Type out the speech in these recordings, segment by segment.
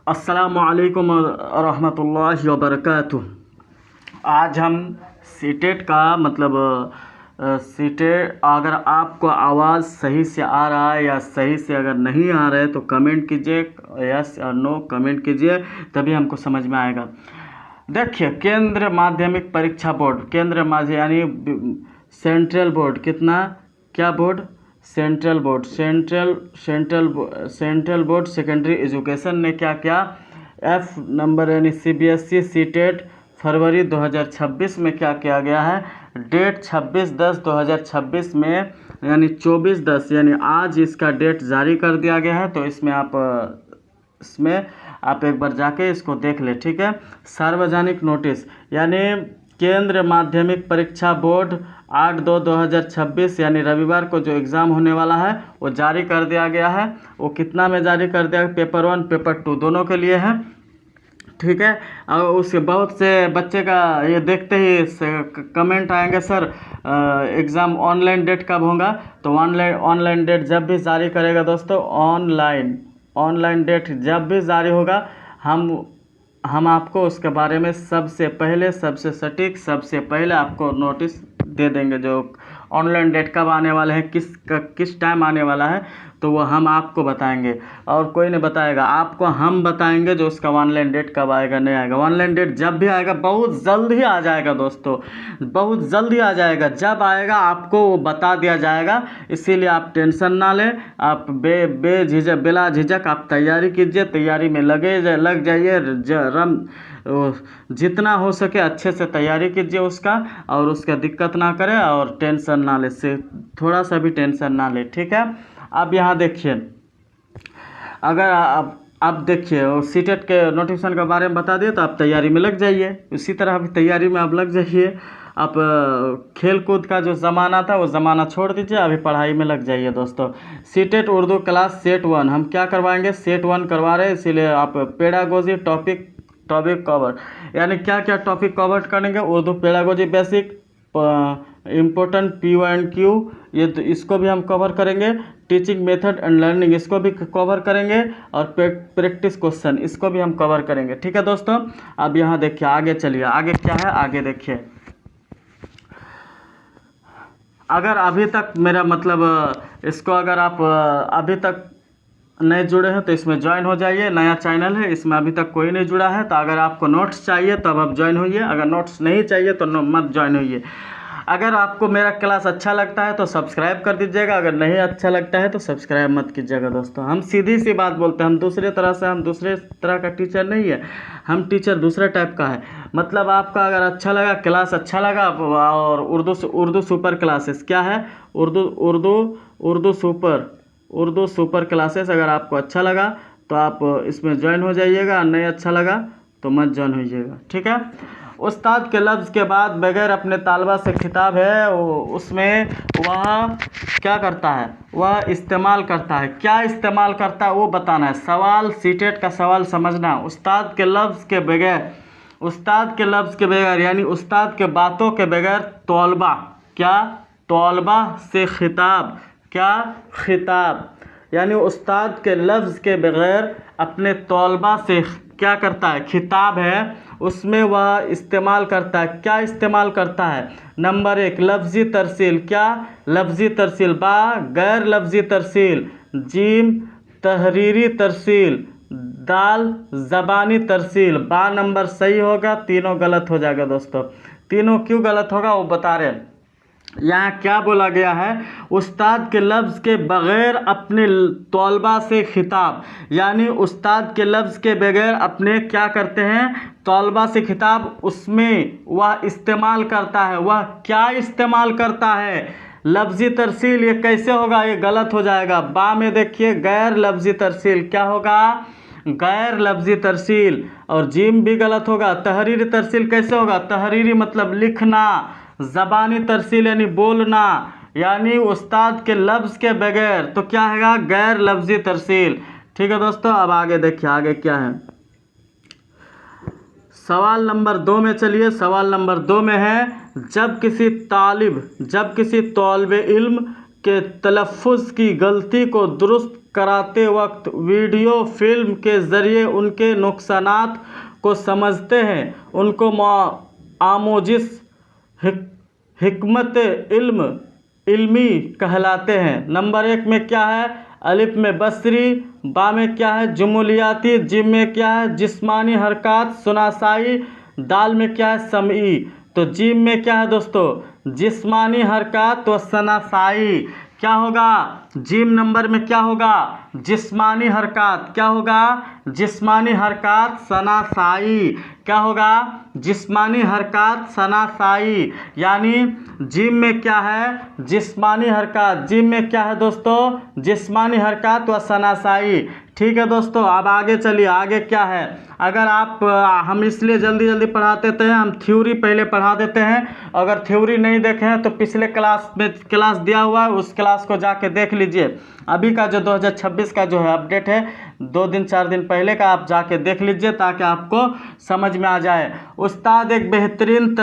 अस्सलामुअलैकुम रहमतुल्लाहि व बरकातुहू। आज हम सीटेट का मतलब सीटेट अगर आपको आवाज़ सही से आ रहा है या सही से अगर नहीं आ रहा है तो कमेंट कीजिए, यस और नो कमेंट कीजिए, तभी हमको समझ में आएगा। देखिए, केंद्रीय माध्यमिक परीक्षा बोर्ड, केंद्रीय माध्यमिक यानी सेंट्रल बोर्ड, कितना क्या board, central board, central board secondary education ने क्या क्या एफ नंबर यानी सीबीएसई सीटेट फरवरी 2026 में क्या किया गया है, डेट 26/10/2026 में यानी 24/10 यानी आज इसका डेट जारी कर दिया गया है। तो इसमें आप एक बार जाके इसको देख ले, ठीक है। सार्वजनिक नोटिस यानी केंद्रीय माध्यमिक परीक्षा बोर्ड 8/2/2026 यानी रविवार को जो एग्ज़ाम होने वाला है वो जारी कर दिया गया है। वो कितना में जारी कर दिया, पेपर 1 पेपर 2 दोनों के लिए है, ठीक है। और उसके बहुत से बच्चे का ये देखते ही कमेंट आएंगे, सर एग्ज़ाम ऑनलाइन डेट कब होगा। तो ऑनलाइन डेट जब भी जारी करेगा दोस्तों, ऑनलाइन डेट जब भी जारी होगा हम आपको उसके बारे में सबसे पहले, सबसे सटीक, सबसे पहले आपको नोटिस दे देंगे। जो ऑनलाइन डेट कब आने वाले हैं, किस टाइम आने वाला है, तो वो हम आपको बताएंगे और कोई नहीं बताएगा, आपको हम बताएंगे जो उसका ऑनलाइन डेट कब आएगा, नहीं आएगा। ऑनलाइन डेट जब भी आएगा बहुत जल्द ही आ जाएगा दोस्तों, बहुत जल्द ही आ जाएगा। जब आएगा आपको वो बता दिया जाएगा, इसीलिए आप टेंशन ना लें। आप बेझिझक, बिला झिझक आप तैयारी कीजिए, तैयारी में लग जाइए, जितना हो सके अच्छे से तैयारी कीजिए उसका, और उसका दिक्कत ना करें और टेंशन ना ले, से थोड़ा सा भी टेंशन ना ले, ठीक है। अब यहाँ देखिए, अगर आप देखिए सीटेट के नोटिफिकेशन के बारे में बता दिए तो आप तैयारी में लग जाइए, उसी तरह अभी तैयारी में आप लग जाइए। आप खेल कूद का जो ज़माना था वो ज़माना छोड़ दीजिए, अभी पढ़ाई में लग जाइए दोस्तों। सीटेट उर्दू क्लास सेट 1 हम क्या करवाएंगे, सेट 1 करवा रहे हैं, इसीलिए आप पेडागोजी टॉपिक कवर यानी क्या क्या टॉपिक कवर करेंगे, Urdu pedagogy basic, important POQ ये तो इसको भी हम कवर करेंगे, टीचिंग मेथड एंड लर्निंग इसको भी कवर करेंगे, और प्रैक्टिस क्वेश्चन इसको भी हम कवर करेंगे, ठीक है दोस्तों। अब यहाँ देखिए, आगे चलिए, आगे क्या है, आगे देखिए। अगर अभी तक मेरा मतलब इसको अगर आप अभी तक नहीं जुड़े हैं तो इसमें ज्वाइन हो जाइए, नया चैनल है, इसमें अभी तक कोई नहीं जुड़ा है। तो अगर आपको नोट्स चाहिए तब आप ज्वाइन होइए, अगर नोट्स नहीं चाहिए तो मत ज्वाइन होइए। अगर आपको मेरा क्लास अच्छा लगता है तो सब्सक्राइब कर दीजिएगा, अगर नहीं अच्छा लगता है तो सब्सक्राइब मत कीजिएगा दोस्तों। हम सीधी सी बात बोलते हैं, हम दूसरे तरह का टीचर नहीं है, हम टीचर दूसरे टाइप का है। मतलब आपका अगर अच्छा लगा, क्लास अच्छा लगा, और उर्दू सुपर क्लासेस क्या है, उर्दू सुपर क्लासेस अगर आपको अच्छा लगा तो आप इसमें ज्वाइन हो जाइएगा, नहीं अच्छा लगा तो मत ज्वाइन होइएगा, ठीक है। उस्ताद के लफ्ज़ के बाद बगैर अपने तालबा से खिताब है, उसमें वह क्या करता है, वह इस्तेमाल करता है, क्या इस्तेमाल करता है वो बताना है। सवाल सीटेट का सवाल समझना, उस्ताद के लफ्ज़ के बगैर यानी उस्ताद के बातों के बगैर तौलबा, क्या तौलबा से खिताब, क्या खिताब यानी उस्ताद के लफ्ज़ के बगैर अपने तौलबा से क्या करता है, खिताब है, उसमें वह इस्तेमाल करता है। क्या इस्तेमाल करता है, नंबर 1 लफ्ज़ी तरसील, क्या लफ्ज़ी तरसील, बा गैर लफ्ज़ी तरसील, जीम तहरीरी तरसील, दाल ज़बानी तरसील। बा नंबर सही होगा, तीनों गलत हो जाएगा दोस्तों। तीनों क्यों गलत होगा वो बता रहे हैं। यहाँ क्या बोला गया है, उस्ताद के लफ्ज़ के बग़ैर अपने तौलबा से खिताब, यानी उस्ताद के लफ्ज़ के बगैर अपने क्या करते हैं, तौलबा से खिताब, उसमें वह इस्तेमाल करता है। वह क्या इस्तेमाल करता है, लफ्ज़ी तरसील, ये कैसे होगा, ये गलत हो जाएगा। बा में देखिए गैर लफ्ज़ी तरसील, क्या होगा, गैर लफ्ज़ी तरसील, और जीम भी गलत होगा। तहरीरी तरसील कैसे होगा, तहरीरी मतलब लिखना, ज़बानी तरसील यानी बोलना, यानी उस्ताद के लफ्ज़ के बगैर तो क्या है, गैर लफ्ज़ी तरसील, ठीक है दोस्तों। अब आगे देखिए, आगे क्या है, सवाल नंबर 2 में चलिए। सवाल नंबर 2 में है, जब किसी तौलिब इल्म के तलफ़्फ़ुज़ की गलती को दुरुस्त कराते वक्त वीडियो फिल्म के ज़रिए उनके नुकसानात को समझते हैं, उनको आमोजिस हिकमत इल्मी कहलाते हैं। नंबर 1 में क्या है? अलिफ में बसरी, बा में क्या है? जुमूलियाती, जिम में क्या है? जिस्मानी हरकत सुनासाई, दाल में क्या है? समई। तो जिम में क्या है दोस्तों? जिस्मानी हरकत व सनासाई। क्या होगा? जिम नंबर में क्या होगा? जिस्मानी हरकत। क्या होगा? जिस्मानी हरकत सनासाई। क्या होगा? जिस्मानी हरकत सनासाई। यानी जिम में क्या है? जिस्मानी हरकत। जिम में क्या है दोस्तों? जिस्मानी हरकत व सनासाई। ठीक है दोस्तों, अब आगे चलिए। आगे क्या है? अगर आप हम इसलिए जल्दी जल्दी पढ़ाते थे, हम थ्योरी पहले पढ़ा देते हैं। अगर थ्योरी नहीं देखे हैं तो पिछले क्लास में क्लास दिया हुआ है, उस क्लास को जाके देख लीजिए। अभी का जो 2026 का जो है अपडेट है, 2 दिन 4 दिन पहले का आप जाके देख लीजिए ताकि आपको समझ में आ जाए। उस्ताद एक बेहतरीन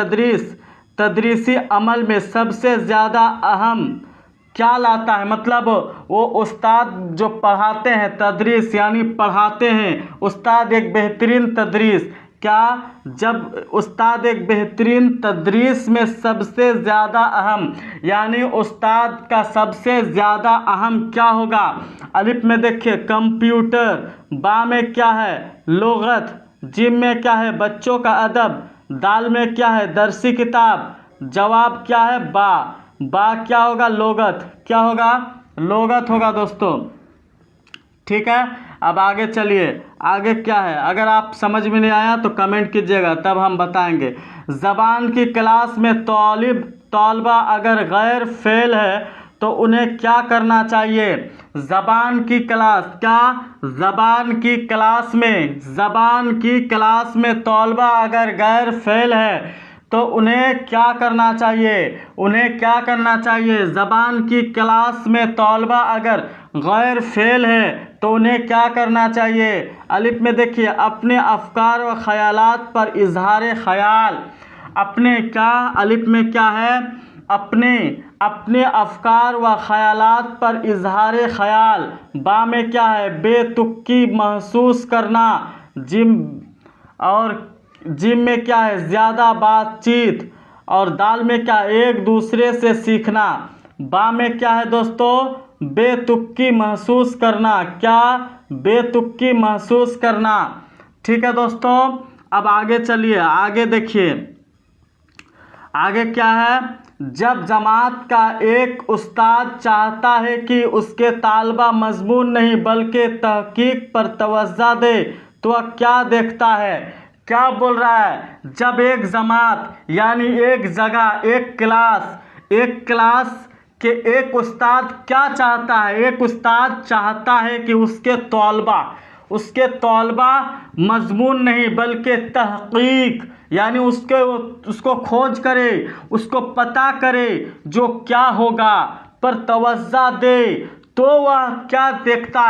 तदरीसी अमल में सबसे ज़्यादा अहम क्या लाता है? मतलब वो उस्ताद जो पढ़ाते हैं, तदरीस यानी पढ़ाते हैं। उस्ताद एक बेहतरीन तदरीस, क्या? जब उस्ताद एक बेहतरीन तदरीस में सबसे ज़्यादा अहम, यानी उस्ताद का सबसे ज़्यादा अहम क्या होगा? अलिफ में देखिए कंप्यूटर, बा में क्या है? लुगत, जिम में क्या है? बच्चों का अदब, दाल में क्या है? दरसी किताब, जवाब क्या है? बा क्या होगा? लोगत। क्या होगा? लोगत होगा दोस्तों। ठीक है, अब आगे चलिए। आगे क्या है? अगर आप समझ में नहीं आया तो कमेंट कीजिएगा, तब हम बताएंगे। ज़बान की क्लास में तलबा अगर गैर फेल है तो उन्हें क्या करना चाहिए? ज़बान की क्लास, क्या? ज़बान की क्लास में तलबा अगर गैर फेल है तो उन्हें क्या करना चाहिए? उन्हें क्या करना चाहिए? ज़बान की क्लास में तलबा अगर गैर फेल है तो उन्हें क्या करना चाहिए? अलिफ में देखिए अपने अफ़कार व ख़यालात पर इजहार ख़याल। अपने क्या? अलिफ में क्या है? अपने अफ़कार व ख़यालात पर इजहार ख़याल। बा में क्या है? बेतुकी महसूस करना। जिम में क्या है? ज़्यादा बातचीत। और दाल में क्या? एक दूसरे से सीखना। बा में क्या है दोस्तों? बेतुकी महसूस करना। क्या? बेतुकी महसूस करना। ठीक है दोस्तों, अब आगे चलिए। आगे देखिए, आगे क्या है? जब जमात का एक उस्ताद चाहता है कि उसके तालबा मजमून नहीं बल्कि तहकीक पर तवज्जो दे तो वह क्या देखता है? क्या बोल रहा है? जब एक जमात यानी एक जगह, एक क्लास के एक उस्ताद क्या चाहता है? एक उस्ताद चाहता है कि उसके तलबा मजमून नहीं बल्कि तहकीक यानी उसको खोज करे, उसको पता करे जो क्या होगा पर तवज्जो दे, तो वह क्या देखता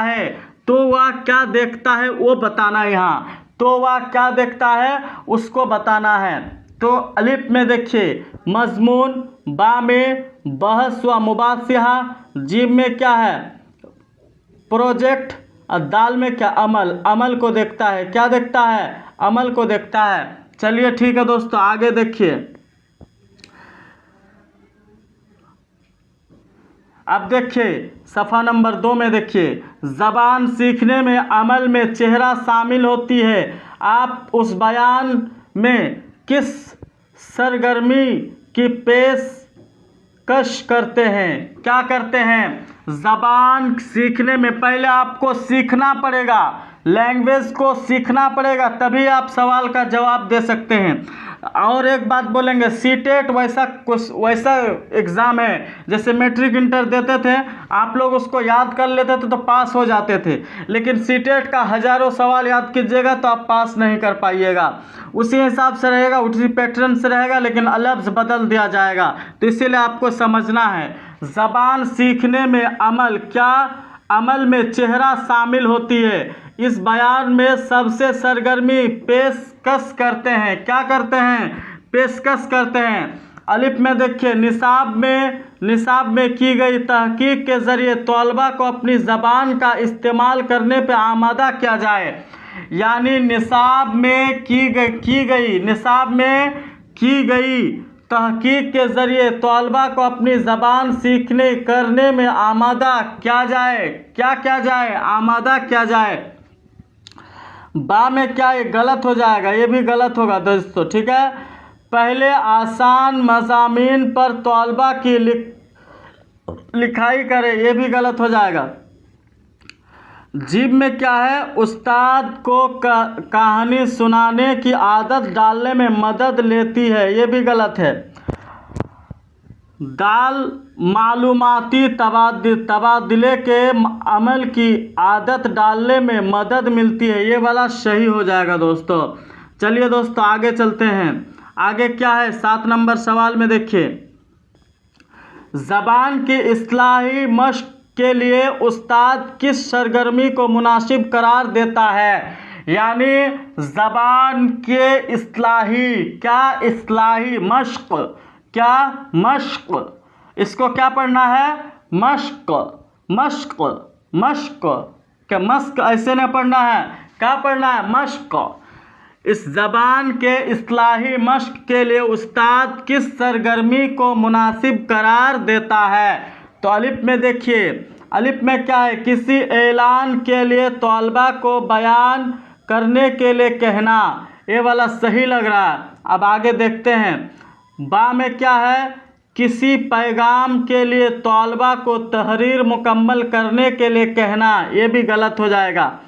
है? वो बताना है यहाँ। तो वह क्या देखता है उसको बताना है। तो अलिफ में देखिए मजमून, बा में बहस व मुबासिहा, जीम में क्या है? प्रोजेक्ट, और दाल में क्या? अमल को देखता है। क्या देखता है? अमल को देखता है। चलिए ठीक है दोस्तों, आगे देखिए। अब देखिए सफ़ा नंबर 2 में देखिए, ज़बान सीखने में अमल में चेहरा शामिल होती है। आप उस बयान में किस सरगर्मी की पेशकश करते हैं? क्या करते हैं? ज़बान सीखने में पहले आपको सीखना पड़ेगा, लैंग्वेज को सीखना पड़ेगा, तभी आप सवाल का जवाब दे सकते हैं। और एक बात बोलेंगे, सीटेट वैसा एग्ज़ाम है जैसे मैट्रिक इंटर देते थे, आप लोग उसको याद कर लेते थे तो पास हो जाते थे, लेकिन सीटेट का हज़ारों सवाल याद कीजिएगा तो आप पास नहीं कर पाइएगा। उसी हिसाब से रहेगा, उसी पैटर्न से रहेगा, लेकिन लफ्ज़ बदल दिया जाएगा। तो इसीलिए आपको समझना है, ज़बान सीखने में अमल, क्या? अमल में चेहरा शामिल होती है। इस बयान में सबसे सरगर्मी पेशकश करते हैं। क्या करते हैं? पेशकश करते हैं। अलिफ में देखिए निसाब में की गई तहकीक के ज़रिए तलबा को अपनी ज़बान का इस्तेमाल करने पर आमादा किया जाए। यानी निसाब में की गई तहकीक के ज़रिए तलबा को अपनी ज़बान सीखने करने में आमादा किया जाए आमादा किया जाए। बा में क्या ये गलत हो जाएगा, ये भी गलत होगा दोस्तों, ठीक है। पहले आसान मज़ामीन पर तलबा की लिखाई करें, ये भी गलत हो जाएगा। जीब में क्या है, उस्ताद को कहानी सुनाने की आदत डालने में मदद लेती है, ये भी गलत है। दाल मालूमाती तबादले के अमल की आदत डालने में मदद मिलती है, ये वाला सही हो जाएगा दोस्तों। चलिए दोस्तों आगे चलते हैं। आगे क्या है 7 नंबर सवाल में देखिए, ज़बान की इस्लाही मश्क के लिए उस्ताद किस सरगर्मी को मुनासिब करार देता है। यानी ज़बान के इस्लाही मश्क, इसको क्या पढ़ना है, मश्क ऐसे नहीं पढ़ना है, क्या पढ़ना है, मश्क। इस ज़बान के इस्लाही मश्क के लिए उस्ताद किस सरगर्मी को मुनासिब करार देता है। तो अलिफ में देखिए, अलिफ में क्या है, किसी ऐलान के लिए तलबा को बयान करने के लिए कहना, ये वाला सही लग रहा है। अब आगे देखते हैं। बा में क्या है, किसी पैगाम के लिए तलबा को तहरीर मुकम्मल करने के लिए कहना, ये भी गलत हो जाएगा।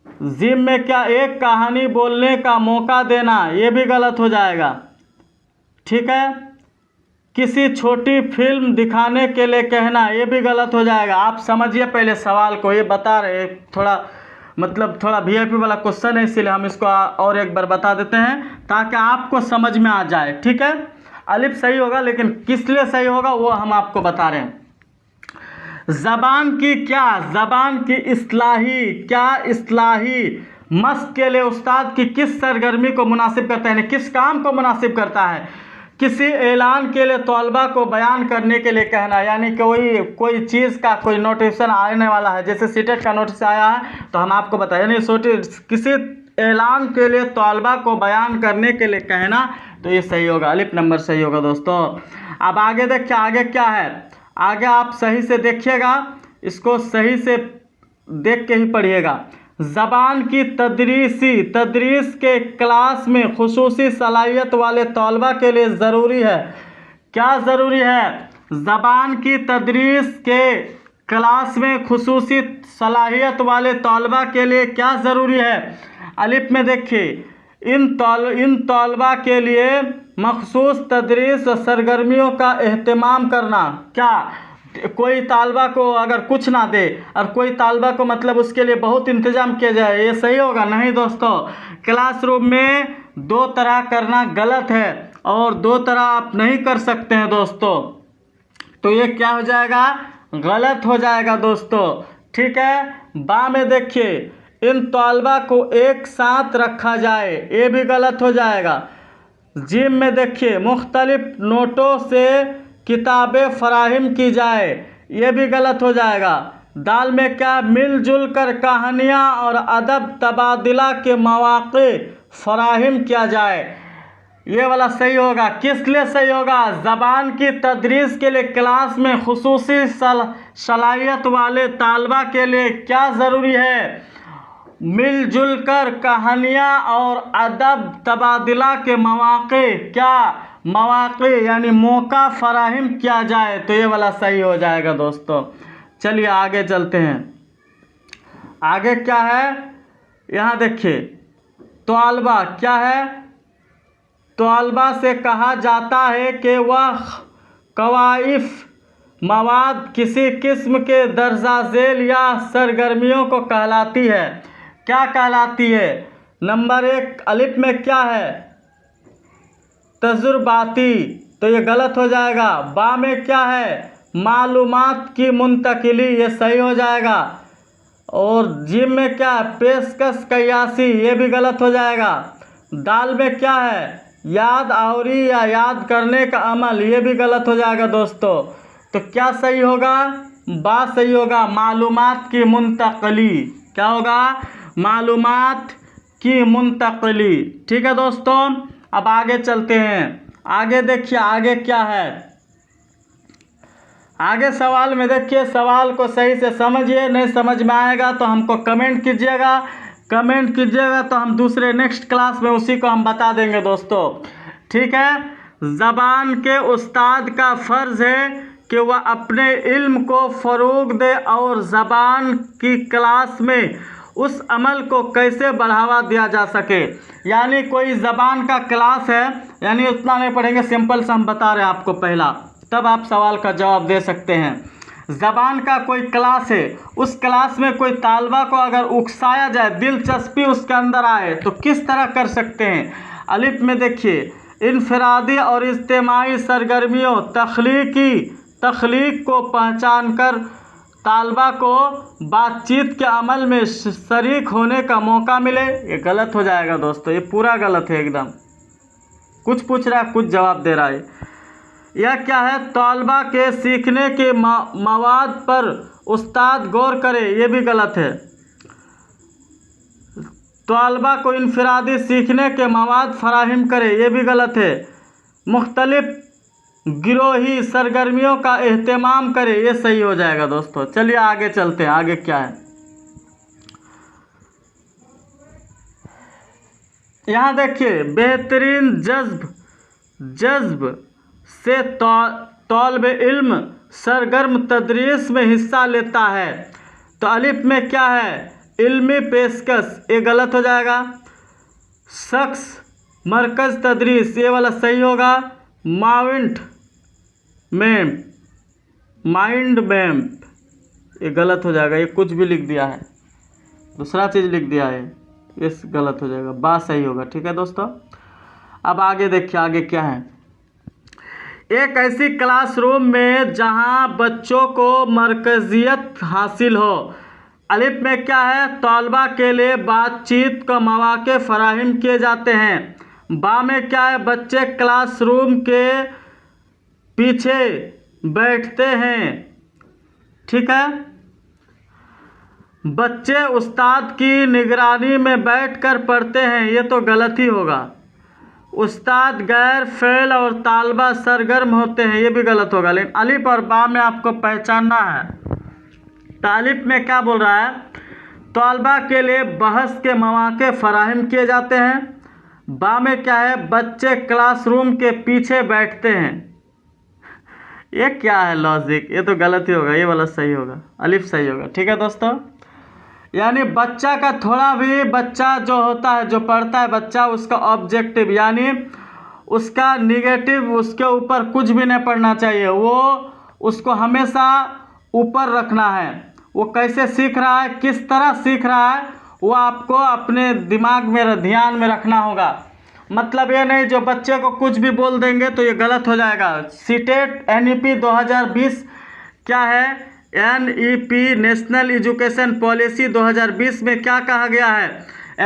जिम में क्या, एक कहानी बोलने का मौका देना, ये भी गलत हो जाएगा, ठीक है। किसी छोटी फिल्म दिखाने के लिए कहना, ये भी गलत हो जाएगा। आप समझिए पहले सवाल को, ये बता रहे थोड़ा वीआईपी वाला क्वेश्चन है, इसीलिए हम इसको और एक बार बता देते हैं ताकि आपको समझ में आ जाए, ठीक है। अलिफ सही होगा, लेकिन किस लिए सही होगा वो हम आपको बता रहे हैं। ज़बान की इस्लाही मश्क के लिए उस्ताद की किस सरगर्मी को मुनासिब करता है, किस काम को मुनासिब करता है। किसी ऐलान के लिए तलबा को बयान करने के लिए कहना, यानी कोई चीज़ का कोई नोटिफिकेशन आने वाला है, जैसे सीटेट का नोटिस आया है तो हम आपको बताएं, यानी किसी ऐलान के लिए तलबा को बयान करने के लिए कहना, तो ये सही होगा, अलिफ नंबर सही होगा दोस्तों। अब आगे देखिए, आगे क्या है, आगे आप सही से देखिएगा, इसको सही से देख के ही पढ़िएगा। ज़बान की तदरीस के क्लास में खुसूसी सलाहियत वाले तलबा के लिए ज़रूरी है, क्या ज़रूरी है, ज़बान की तदरीस के क्लास में खुसूसी सलाहियत वाले तलबा के लिए क्या ज़रूरी है। अलिफ में देखिए, इन तलबा के लिए मखसूस तदरीस और सरगर्मियों का एहतमाम करना, क्या कोई तालबा को अगर कुछ ना दे और कोई तालबा को मतलब उसके लिए बहुत इंतज़ाम किया जाए, ये सही होगा, नहीं दोस्तों। क्लासरूम में 2 तरह करना गलत है और 2 तरह आप नहीं कर सकते हैं दोस्तों, तो ये क्या हो जाएगा, गलत हो जाएगा दोस्तों, ठीक है। बा में देखिए, इन तलबा को एक साथ रखा जाए, ये भी गलत हो जाएगा। जिम में देखिए, मुख्तलिफ नोटों से किताबें फराहम की जाए, ये भी गलत हो जाएगा। दाल में क्या, मिलजुल कर कहानियाँ और अदब तबादला के मौक़े फराहम किया जाए, ये वाला सही होगा। किस लिए सही होगा, ज़बान की तदरीस के लिए क्लास में खुसूसी सलाहियत वाले तालबा के लिए क्या ज़रूरी है, मिलजुल कर कहानियाँ और अदब तबादला के मौक़े यानी मौका फराहम किया जाए, तो ये वाला सही हो जाएगा दोस्तों। चलिए आगे चलते हैं। आगे क्या है, यहाँ देखिए, तलबा क्या है, तलबा से कहा जाता है कि वह कवाइफ मवाद किसी किस्म के दर्जा झेल या सरगर्मियों को कहलाती है, क्या कहलाती है। नंबर 1 अलिफ में क्या है, तजुर्बाती, तो ये गलत हो जाएगा। बा में क्या है, मालूमात की मुंतकिली, ये सही हो जाएगा। और जिम में क्या है, पेशकश कयासी, ये भी गलत हो जाएगा। दाल में क्या है, याद आवरी या याद करने का अमल, ये भी गलत हो जाएगा दोस्तों। तो क्या सही होगा? बा सही होगा, मालूमात की मुंतकली। क्या होगा? मालूमात की मुंतकली। ठीक है दोस्तों, अब आगे चलते हैं। आगे देखिए आगे क्या है। आगे सवाल में देखिए, सवाल को सही से समझिए, नहीं समझ में आएगा तो हमको कमेंट कीजिएगा। कमेंट कीजिएगा तो हम दूसरे नेक्स्ट क्लास में उसी को हम बता देंगे दोस्तों। ठीक है। ज़बान के उस्ताद का फ़र्ज़ है कि वह अपने इल्म को फ़रोग़ दे और ज़बान की क्लास में उस अमल को कैसे बढ़ावा दिया जा सके। यानी कोई ज़बान का क्लास है, यानी उतना नहीं पढ़ेंगे, सिंपल सा हम बता रहे हैं आपको पहला, तब आप सवाल का जवाब दे सकते हैं। ज़बान का कोई क्लास है, उस क्लास में कोई तालबा को अगर उकसाया जाए, दिलचस्पी उसके अंदर आए, तो किस तरह कर सकते हैं। अलिफ में देखिए, इनफरादी और इज्तिमाई सरगर्मियों तख्लीक को पहचान कर तालबा को बातचीत के अमल में शरीक होने का मौका मिले। ये गलत हो जाएगा दोस्तों, ये पूरा गलत है एकदम। कुछ पूछ रहा है, कुछ जवाब दे रहा है। यह क्या है? तालबा के सीखने के मवाद पर उस्ताद गौर करे, ये भी गलत है। तालबा को इनफरादी सीखने के मवाद फराहम करे, ये भी गलत है। मुख्तलिफ गिरोही सरगर्मियों का एहतमाम करे, ये सही हो जाएगा दोस्तों। चलिए आगे चलते हैं, आगे क्या है। यहाँ देखिए, बेहतरीन जज्ब से तौलबे इल्म सरगर्म तदरीस में हिस्सा लेता है। तो अलिफ में क्या है? इल्मी पेशकश, ये गलत हो जाएगा। शख्स मरकज़ तदरीस, ये वाला सही होगा। माइंड मैप, ये गलत हो जाएगा। ये कुछ भी लिख दिया है, दूसरा चीज़ लिख दिया है, ये गलत हो जाएगा। बात सही होगा। ठीक है दोस्तों, अब आगे देखिए आगे क्या है। एक ऐसी क्लासरूम में जहां बच्चों को मरकजियत हासिल हो। अलिफ में क्या है? तलबा के लिए बातचीत का मौके फराहम किए जाते हैं। बा में क्या है? बच्चे क्लासरूम के पीछे बैठते हैं। ठीक है। बच्चे उस्ताद की निगरानी में बैठकर पढ़ते हैं, ये तो गलत ही होगा। उस्ताद गैर फ़ेल और तालबा सरगर्म होते हैं, ये भी गलत होगा। लेकिन अलिफ और बा में आपको पहचानना है। तालिफ में क्या बोल रहा है? तालबा के लिए बहस के मौके फराहम किए जाते हैं। बा में क्या है? बच्चे क्लासरूम के पीछे बैठते हैं। ये क्या है लॉजिक? ये तो गलत ही होगा, ये वाला सही होगा, अलिफ सही होगा। ठीक है दोस्तों, यानी बच्चा का थोड़ा भी, बच्चा जो होता है, जो पढ़ता है बच्चा, उसका ऑब्जेक्टिव यानी उसका निगेटिव, उसके ऊपर कुछ भी नहीं पढ़ना चाहिए। वो उसको हमेशा ऊपर रखना है। वो कैसे सीख रहा है, किस तरह सीख रहा है, वो आपको अपने दिमाग में, ध्यान में रखना होगा। मतलब ये नहीं जो बच्चे को कुछ भी बोल देंगे तो ये गलत हो जाएगा। सीटेट NEP 2020 क्या है? NEP नेशनल एजुकेशन पॉलिसी 2020 में क्या कहा गया है?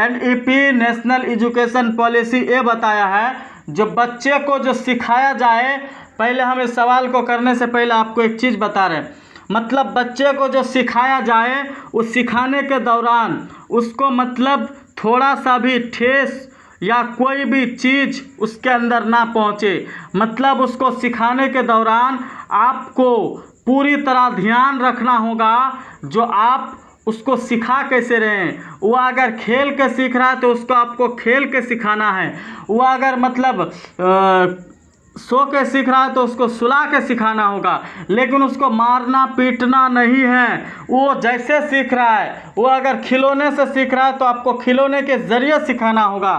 NEP नेशनल एजुकेशन पॉलिसी ये बताया है, जो बच्चे को जो सिखाया जाए, पहले हम इस सवाल को करने से पहले आपको एक चीज़ बता रहे हैं। मतलब बच्चे को जो सिखाया जाए, उस सिखाने के दौरान उसको मतलब थोड़ा सा भी ठेस या कोई भी चीज़ उसके अंदर ना पहुँचे। मतलब उसको सिखाने के दौरान आपको पूरी तरह ध्यान रखना होगा जो आप उसको सिखा कैसे रहे हैं। वो अगर खेल के सीख रहा है तो उसको आपको खेल के सिखाना है। वो अगर मतलब सो के सीख रहा है तो उसको सुला के सिखाना होगा, लेकिन उसको मारना पीटना नहीं है। वो जैसे सीख रहा है, वो अगर खिलौने से सीख रहा है तो आपको खिलौने के ज़रिए सिखाना होगा।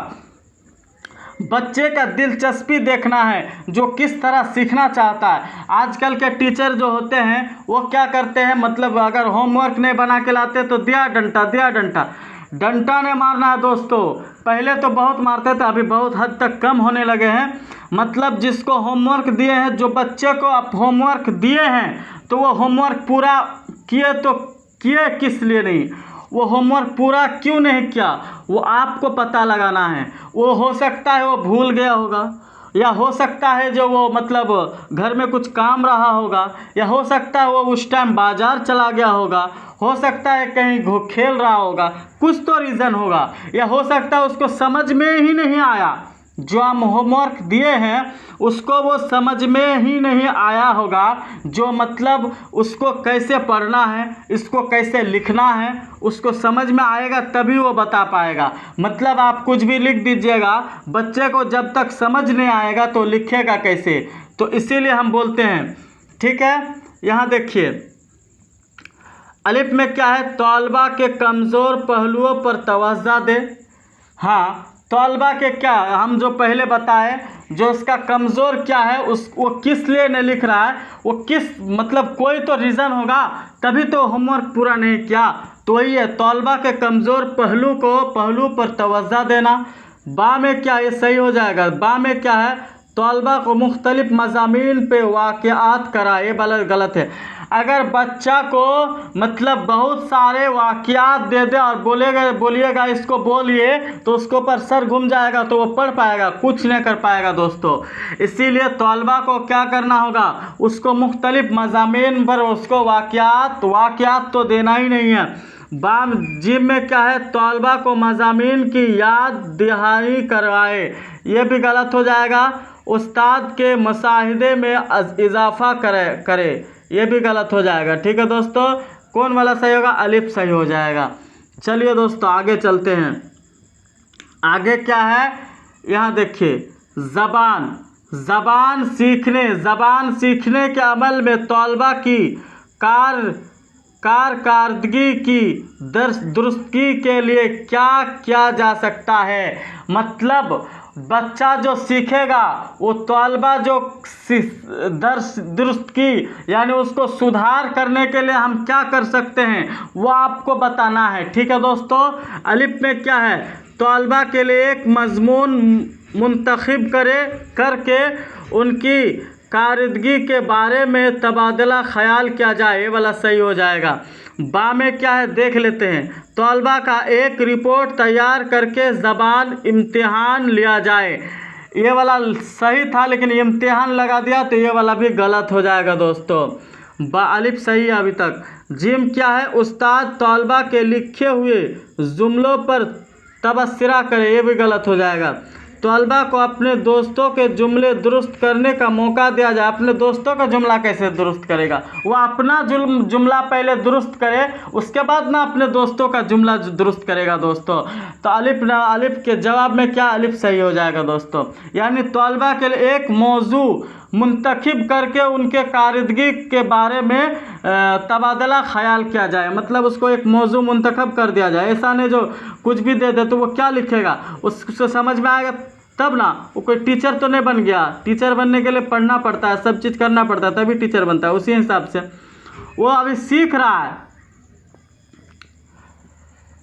बच्चे का दिलचस्पी देखना है, जो किस तरह सीखना चाहता है। आजकल के टीचर जो होते हैं वो क्या करते हैं, मतलब अगर होमवर्क नहीं बना के लाते तो दिया डंडा। डंडा नहीं मारना है दोस्तों। पहले तो बहुत मारते थे, अभी बहुत हद तक कम होने लगे हैं। मतलब जिसको होमवर्क दिए हैं, जो बच्चे को आप होमवर्क दिए हैं तो वो होमवर्क पूरा किए तो किए किस लिए नहीं। वो होमवर्क पूरा क्यों नहीं किया, वो आपको पता लगाना है। वो हो सकता है वो भूल गया होगा, या हो सकता है जो वो मतलब घर में कुछ काम रहा होगा, या हो सकता है वो उस टाइम बाज़ार चला गया होगा, हो सकता है कहीं खेल रहा होगा, कुछ तो रीज़न होगा, या हो सकता है उसको समझ में ही नहीं आया, जो हम होमवर्क दिए हैं उसको वो समझ में ही नहीं आया होगा, जो मतलब उसको कैसे पढ़ना है, इसको कैसे लिखना है, उसको समझ में आएगा तभी वो बता पाएगा। मतलब आप कुछ भी लिख दीजिएगा, बच्चे को जब तक समझ नहीं आएगा तो लिखेगा कैसे। तो इसीलिए हम बोलते हैं, ठीक है। यहाँ देखिए अलिफ में क्या है, तलबा के कमज़ोर पहलुओं पर तवज्जो दे। हाँ, तलबा के क्या, हम जो पहले बताए, जो उसका कमज़ोर क्या है, उस वो किस लिए नहीं लिख रहा है, वो किस मतलब कोई तो रीज़न होगा, तभी तो होमवर्क पूरा नहीं किया। तो वही है, तलबा के कमज़ोर पहलू पर तवज्जो देना। बा में क्या, ये सही हो जाएगा। बा में क्या है, तलबा को मुख्तलिफ मज़ामीन पे वाक़यात कराए, गलत है। अगर बच्चा को मतलब बहुत सारे वाक़यात दे दे और बोलिएगा इसको बोलिए, तो उसके ऊपर सर घूम जाएगा, तो वो पढ़ पाएगा, कुछ नहीं कर पाएगा दोस्तों। इसीलिए तलबा को क्या करना होगा, उसको मुख्तलिफ मज़ामीन पर उसको वाक़यात तो देना ही नहीं है। बाम जिम में क्या है, तलबा को मज़ामीन की याद दहानी करवाए, ये भी गलत हो जाएगा। उस्ताद के मुशाहिदे में इजाफ़ा करे, ये भी गलत हो जाएगा। ठीक है दोस्तों, कौन वाला सही होगा, अलिफ सही हो जाएगा। चलिए दोस्तों आगे चलते हैं। आगे क्या है, यहाँ देखिए, ज़बान सीखने के अमल में तलबा की कारकर्दगी की दुरुस्ती के लिए क्या किया जा सकता है। मतलब बच्चा जो सीखेगा, वो तलबा जो दुरुस्त की यानी उसको सुधार करने के लिए हम क्या कर सकते हैं, वो आपको बताना है। ठीक है दोस्तों, अलिफ में क्या है, तलबा के लिए एक मजमून मुंतखब करके उनकी कारदगी के बारे में तबादला ख्याल किया जाए, ये वाला सही हो जाएगा। बा में क्या है, देख लेते हैं, तलबा का एक रिपोर्ट तैयार करके ज़बान इम्तिहान लिया जाए, ये वाला सही था, लेकिन इम्तिहान लगा दिया तो ये वाला भी गलत हो जाएगा दोस्तों। बा अलिफ सही है अभी तक। जिम क्या है, उस्ताद तलबा के लिखे हुए जुमलों पर तबसरा करे, ये भी गलत हो जाएगा। तलबा को अपने दोस्तों के जुमले दुरुस्त करने का मौका दिया जाए, अपने दोस्तों का जुमला कैसे दुरुस्त करेगा, वो अपना जुमला पहले दुरुस्त करे, उसके बाद ना अपने दोस्तों का जुमला दुरुस्त करेगा दोस्तों। तो अलिफ के जवाब में क्या, अलिफ सही हो जाएगा दोस्तों। यानी तलबा के लिए एक मौजू मुंतखब करके उनके कारदगी के बारे में तबादला ख्याल किया जाए, मतलब उसको एक मौजू मुंतखब कर दिया जाए। ऐसा नहीं जो कुछ भी दे दे तो वो क्या लिखेगा, उसको समझ में आएगा तब ना। वो कोई टीचर तो नहीं बन गया, टीचर बनने के लिए पढ़ना पड़ता है, सब चीज़ करना पड़ता है, तभी टीचर बनता है। उसी हिसाब से वो अभी सीख रहा है।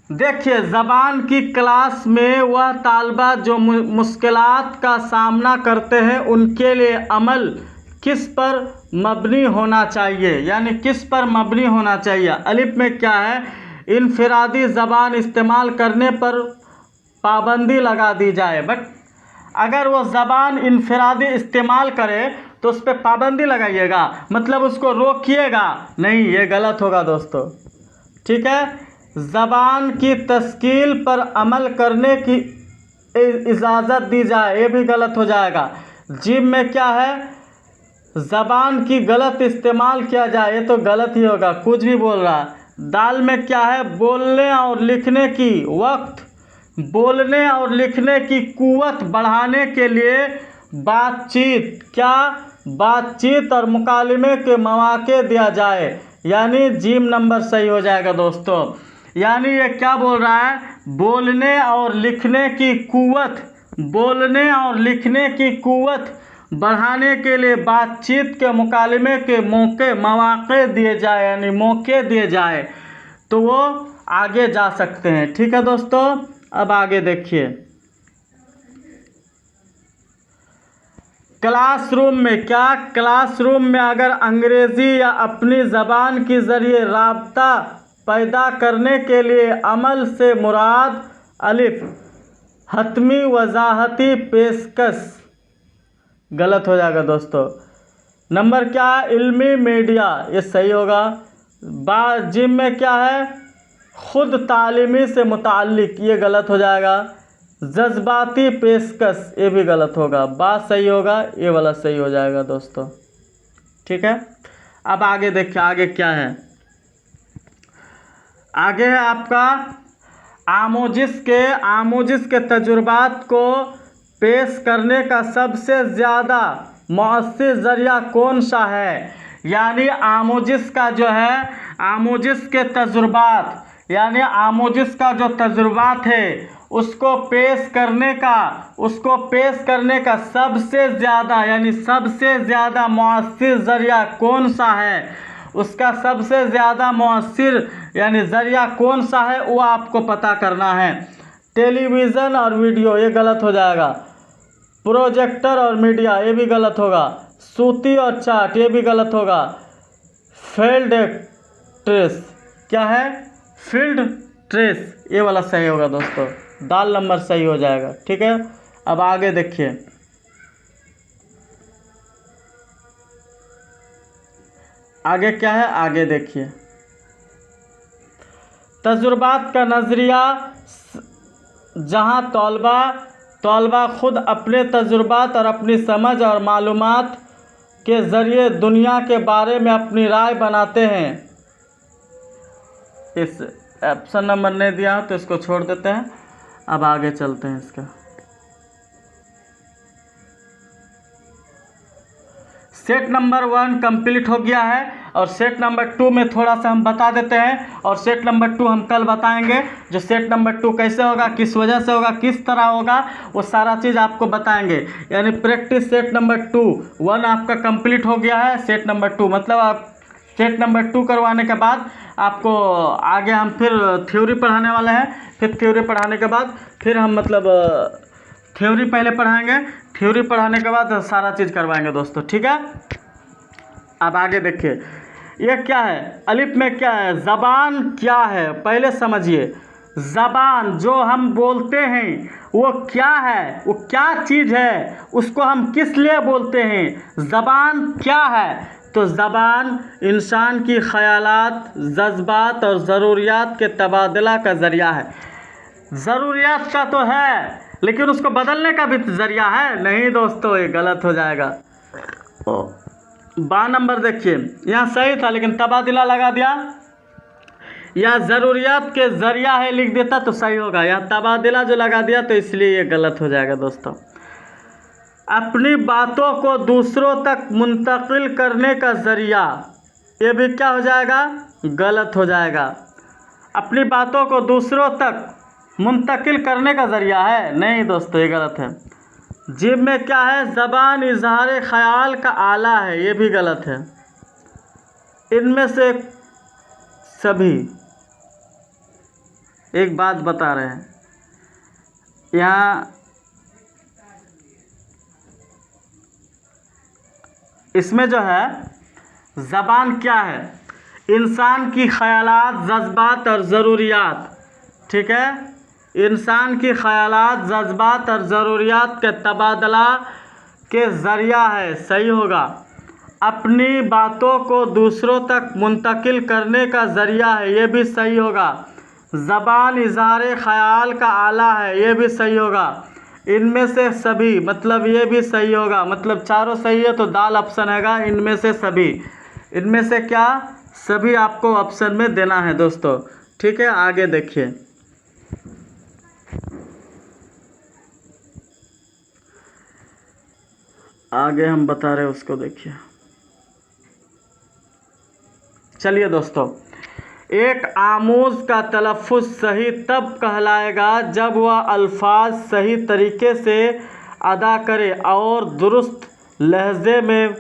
देखिए, ज़बान की क्लास में वह तालबा जो मुश्किलात का सामना करते हैं, उनके लिए अमल किस पर मबनी होना चाहिए, यानी किस पर मबनी होना चाहिए। अलिफ में क्या है, इनफरादी ज़बान इस्तेमाल करने पर पाबंदी लगा दी जाए। बट अगर वो ज़बान इनफरादी इस्तेमाल करे तो उस पर पाबंदी लगाइएगा, मतलब उसको रोकिएगा नहीं, ये गलत होगा दोस्तों। ठीक है, ज़बान की तस्कील पर अमल करने की इजाज़त दी जाए, ये भी गलत हो जाएगा। जिम में क्या है, ज़बान की गलत इस्तेमाल किया जाए, ये तो गलत ही होगा, कुछ भी बोल रहा है। दाल में क्या है, बोलने और लिखने की कुव्वत बढ़ाने के लिए बातचीत और मुकालमे के मौके दिया जाए, यानी जिम नंबर सही हो जाएगा दोस्तों। यानी ये क्या बोल रहा है, बोलने और लिखने की कुव्वत बढ़ाने के लिए बातचीत के मुकालमे के मौके दिए जाए, यानी मौके दिए जाए, तो वो आगे जा सकते हैं। ठीक है दोस्तों, अब आगे देखिए, क्लासरूम में क्या, क्लासरूम में अगर अंग्रेज़ी या अपनी ज़बान के ज़रिए राब्ता पैदा करने के लिए अमल से मुराद अलिफ हतमी वजाहती पेशकश, गलत हो जाएगा दोस्तों। नंबर क्या है, इल्मी मीडिया, ये सही होगा। जिम में क्या है, खुद तालीमी से मुताल्लिक, ये गलत हो जाएगा। जज्बाती पेशकश, ये भी गलत होगा। बात सही होगा, ये वाला सही हो जाएगा दोस्तों। ठीक है, अब आगे देखिए आगे क्या है। आगे है आपका आमोजिस के तजुर्बात को पेश करने का सबसे ज़्यादा मौसर ज़रिया कौन सा है। यानी आमोजिस का जो है, आमोजिस के तजुर्बात, यानी आमोजिस का जो तजुर्बात है उसको पेश करने का सबसे ज़्यादा, यानी सबसे ज़्यादा मौसर ज़रिया कौन सा है, उसका सबसे ज़्यादा मौसर यानी ज़रिया कौन सा है वो आपको पता करना है। टेलीविज़न और वीडियो, ये गलत हो जाएगा। प्रोजेक्टर और मीडिया, ये भी गलत होगा। सूती और चार्ट, ये भी गलत होगा। फील्ड ट्रेस, क्या है, फील्ड ट्रेस, ये वाला सही होगा दोस्तों। दाल नंबर सही हो जाएगा। ठीक है, अब आगे देखिए। आगे क्या है, आगे देखिए। तजुर्बात का नज़रिया, जहाँ तौलबा खुद अपने तजुर्बात और अपनी समझ और मालूमात के ज़रिए दुनिया के बारे में अपनी राय बनाते हैं। इस ऑप्शन नंबर नहीं दिया तो इसको छोड़ देते हैं। अब आगे चलते हैं इसका। सेट नंबर 1 कंप्लीट हो गया है और सेट नंबर 2 में थोड़ा सा हम बता देते हैं और सेट नंबर 2 हम कल बताएंगे। जो सेट नंबर 2 कैसे होगा, किस वजह से होगा, किस तरह होगा, वो सारा चीज़ आपको बताएंगे। यानी प्रैक्टिस सेट नंबर 1 आपका कंप्लीट हो गया है। सेट नंबर 2 मतलब आप सेट नंबर 2 करवाने के बाद आपको आगे हम फिर थ्योरी पढ़ाने वाले हैं। फिर थ्योरी पढ़ाने के बाद फिर हम मतलब थ्योरी पहले पढ़ाएंगे, थ्योरी पढ़ाने के बाद सारा चीज़ करवाएंगे दोस्तों। ठीक है, अब आगे देखिए। ये क्या है, अलिफ में क्या है, ज़बान क्या है, पहले समझिए। ज़बान जो हम बोलते हैं वो क्या है, वो क्या चीज़ है, उसको हम किस लिए बोलते हैं, ज़बान क्या है। तो ज़बान इंसान की ख़यालात, जज्बात और ज़रूरियात के तबादला का ज़रिया है। ज़रूरियात का तो है लेकिन उसको बदलने का भी ज़रिया है नहीं दोस्तों, ये गलत हो जाएगा। 12 नंबर देखिए, यहाँ सही था लेकिन तबादला लगा दिया, या ज़रूरियात के ज़रिया है लिख देता तो सही होगा। यहाँ तबादला जो लगा दिया तो इसलिए ये गलत हो जाएगा दोस्तों। अपनी बातों को दूसरों तक मुंतकिल करने का ज़रिया, ये भी क्या हो जाएगा, गलत हो जाएगा। अपनी बातों को दूसरों तक मुंतकिल करने का ज़रिया है, नहीं दोस्तों ये गलत है। जिम में क्या है, ज़बान इजहार ख़याल का आला है, ये भी गलत है। इनमें से सभी, एक बात बता रहे हैं यहाँ, इसमें जो है ज़बान क्या है, इंसान की ख़यालात, जज्बात और ज़रूरियात। ठीक है, इंसान की ख़यालात, जज्बात और ज़रूरियात के तबादला के ज़रिया है, सही होगा। अपनी बातों को दूसरों तक मुंतकिल करने का ज़रिया है, ये भी सही होगा। ज़बान इज़हार ख़याल का आला है, ये भी सही होगा। इनमें से सभी मतलब ये भी सही होगा, मतलब चारों सही है तो दाल ऑप्शन हैगा। इनमें से सभी, इनमें से क्या, सभी आपको ऑप्शन में देना है दोस्तों। ठीक है, आगे देखिए। आगे हम बता रहे हैं उसको देखिए। चलिए दोस्तों, एक आमोज़ का तलफ़्फ़ुज़ सही तब कहलाएगा जब वह अल्फाज सही तरीके से अदा करे और दुरुस्त लहजे में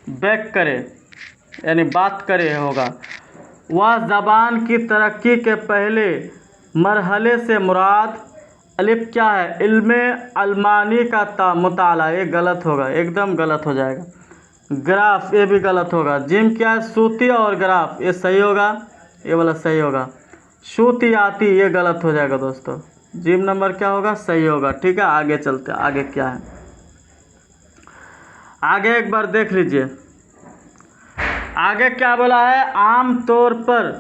बैक करे, यानी बात करे होगा। वह ज़बान की तरक्की के पहले मरहले से मुराद अलिफ क्या है, इल्मे अलमानी का मुताला, ये गलत होगा, एकदम गलत हो जाएगा। ग्राफ, ये भी गलत होगा। जिम क्या है, सूती और ग्राफ, ये सही होगा। ये वाला सही होगा। सूती आती, ये गलत हो जाएगा दोस्तों। जीम नंबर क्या होगा, सही होगा। ठीक है, आगे चलते हैं, आगे क्या है, आगे एक बार देख लीजिए। आगे क्या बोला है, आम तौर पर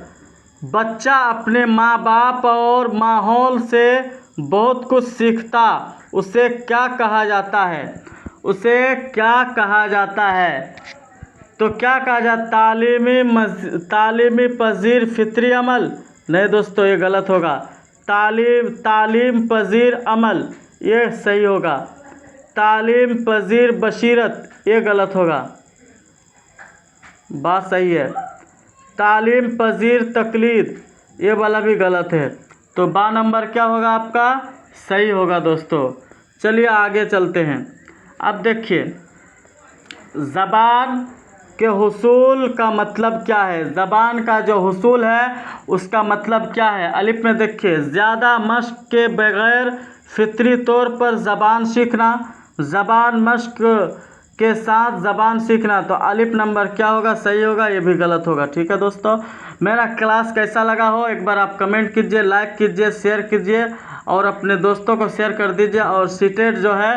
बच्चा अपने माँ बाप और माहौल से बहुत कुछ सीखता, उसे क्या कहा जाता है, उसे क्या कहा जाता है? तो क्या कहा जाता, तालीमी पजीर फितरी अमल? नहीं दोस्तों, ये गलत होगा। तालीम पजीर अमल, ये सही होगा। तालीम पजीर बशीरत, ये गलत होगा। बात सही है। तालीम पजीर तकलीद, ये वाला भी गलत है। तो बा नंबर क्या होगा आपका, सही होगा दोस्तों। चलिए आगे चलते हैं। अब देखिए, ज़बान के हुसूल का मतलब क्या है? ज़बान का जो हुसूल है उसका मतलब क्या है? अलिफ में देखिए, ज़्यादा मश्क के बगैर फितरी तौर पर ज़बान सीखना, ज़बान मश्क के साथ ज़बान सीखना। तो अलिफ नंबर क्या होगा, सही होगा, ये भी गलत होगा। ठीक है दोस्तों, मेरा क्लास कैसा लगा हो एक बार आप कमेंट कीजिए, लाइक कीजिए, शेयर कीजिए और अपने दोस्तों को शेयर कर दीजिए। और सीटेट जो है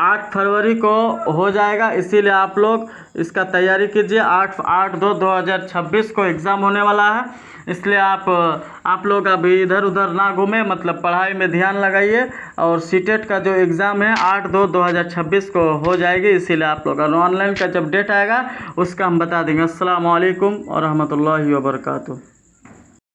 8 फरवरी को हो जाएगा, इसीलिए आप लोग इसका तैयारी कीजिए। 8/2/2026 को एग्ज़ाम होने वाला है, इसलिए आप लोग अभी इधर उधर ना घूमें, मतलब पढ़ाई में ध्यान लगाइए। और सीटेट का जो एग्ज़ाम है 8/2/2026 को हो जाएगी, इसीलिए आप लोग, और ऑनलाइन का जब डेट आएगा उसका हम बता देंगे। अस्सलाम वालेकुम व रहमतुल्लाहि व बरकातुहू।